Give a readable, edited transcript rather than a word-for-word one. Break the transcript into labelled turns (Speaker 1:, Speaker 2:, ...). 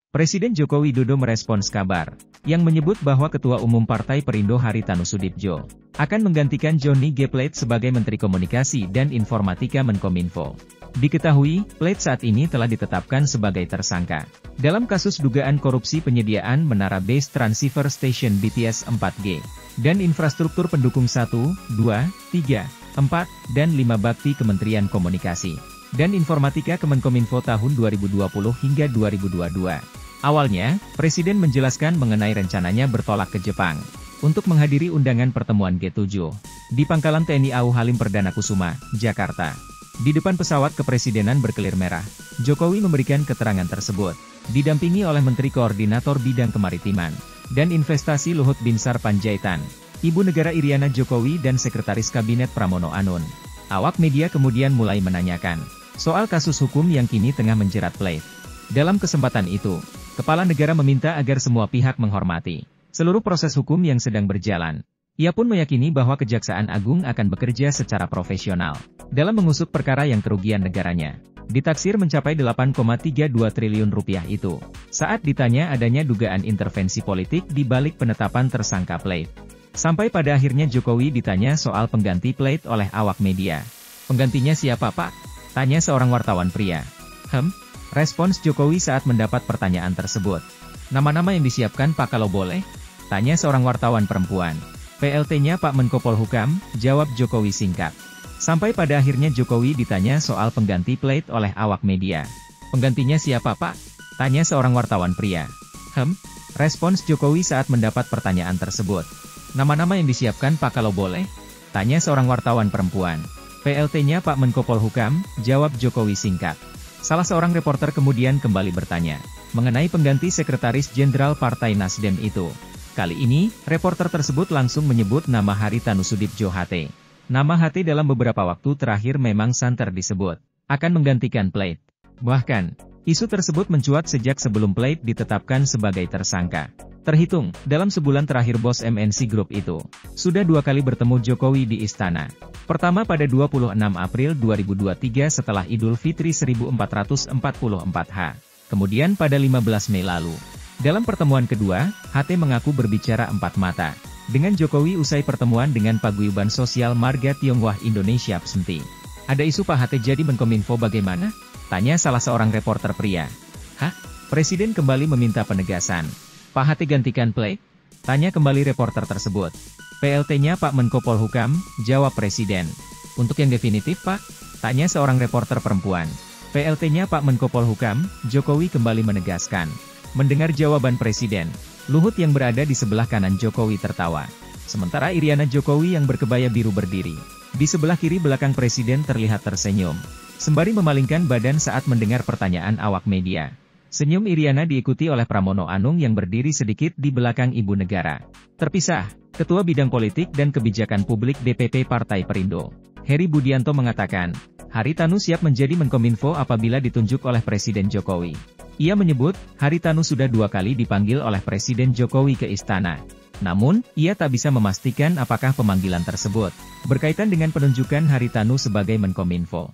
Speaker 1: Presiden Joko Widodo merespons kabar yang menyebut bahwa Ketua Umum Partai Perindo Haritanu Sudibjo akan menggantikan Johnny G. Plate sebagai Menteri Komunikasi dan Informatika Menkominfo. Diketahui, Plate saat ini telah ditetapkan sebagai tersangka dalam kasus dugaan korupsi penyediaan menara base transceiver station BTS 4G dan infrastruktur pendukung 1, 2, 3, 4, dan 5 bakti Kementerian Komunikasi dan Informatika Kemenkominfo tahun 2020 hingga 2022. Awalnya, Presiden menjelaskan mengenai rencananya bertolak ke Jepang untuk menghadiri undangan pertemuan G7 di Pangkalan TNI AU Halim Perdana Kusuma, Jakarta. Di depan pesawat kepresidenan berkelir merah, Jokowi memberikan keterangan tersebut, didampingi oleh Menteri Koordinator Bidang Kemaritiman dan Investasi Luhut Binsar Panjaitan, Ibu Negara Iriana Jokowi dan Sekretaris Kabinet Pramono Anung. Awak media kemudian mulai menanyakan soal kasus hukum yang kini tengah menjerat Plate. Dalam kesempatan itu, Kepala Negara meminta agar semua pihak menghormati seluruh proses hukum yang sedang berjalan. Ia pun meyakini bahwa Kejaksaan Agung akan bekerja secara profesional dalam mengusut perkara yang kerugian negaranya ditaksir mencapai 8,32 triliun rupiah itu. Saat ditanya adanya dugaan intervensi politik di balik penetapan tersangka Plate. Sampai pada akhirnya Jokowi ditanya soal pengganti Plate oleh awak media. "Penggantinya siapa, Pak?" tanya seorang wartawan pria. Respons Jokowi saat mendapat pertanyaan tersebut. "Nama-nama yang disiapkan Pak kalau boleh?" tanya seorang wartawan perempuan. "PLT-nya Pak Menko Polhukam," jawab Jokowi singkat. Sampai pada akhirnya Jokowi ditanya soal pengganti Plate oleh awak media. "Penggantinya siapa, Pak?" tanya seorang wartawan pria. Respons Jokowi saat mendapat pertanyaan tersebut. "Nama-nama yang disiapkan Pak kalau boleh?" tanya seorang wartawan perempuan. "PLT-nya Pak Menko Polhukam," jawab Jokowi singkat. Salah seorang reporter kemudian kembali bertanya mengenai pengganti Sekretaris Jenderal Partai Nasdem itu. Kali ini, reporter tersebut langsung menyebut nama Haritanu Sudibjo HT. Nama HT dalam beberapa waktu terakhir memang santer disebut akan menggantikan Plate. Bahkan, isu tersebut mencuat sejak sebelum Plate ditetapkan sebagai tersangka. Terhitung, dalam sebulan terakhir bos MNC Group itu sudah 2 kali bertemu Jokowi di istana. Pertama pada 26 April 2023 setelah Idul Fitri 1444 kemudian pada 15 Mei lalu. Dalam pertemuan kedua, HT mengaku berbicara empat mata dengan Jokowi usai pertemuan dengan Paguyuban Sosial Marga Tionghoa Indonesia PSMT. "Ada isu Pak HT jadi Menkominfo bagaimana?" tanya salah seorang reporter pria. Presiden kembali meminta penegasan. "Pak HT gantikan Plate?" tanya kembali reporter tersebut. "PLT-nya Pak Menko Polhukam," jawab Presiden. "Untuk yang definitif, Pak?" tanya seorang reporter perempuan. "PLT-nya Pak Menko Polhukam," Jokowi kembali menegaskan. Mendengar jawaban Presiden, Luhut yang berada di sebelah kanan Jokowi tertawa. Sementara Iriana Jokowi yang berkebaya biru berdiri di sebelah kiri belakang Presiden terlihat tersenyum, sembari memalingkan badan saat mendengar pertanyaan awak media. Senyum Iriana diikuti oleh Pramono Anung yang berdiri sedikit di belakang Ibu Negara. Terpisah, Ketua Bidang Politik dan Kebijakan Publik DPP Partai Perindo, Heri Budianto mengatakan, Haritanu siap menjadi Menkominfo apabila ditunjuk oleh Presiden Jokowi. Ia menyebut, Haritanu sudah 2 kali dipanggil oleh Presiden Jokowi ke istana. Namun, ia tak bisa memastikan apakah pemanggilan tersebut berkaitan dengan penunjukan Haritanu sebagai Menkominfo.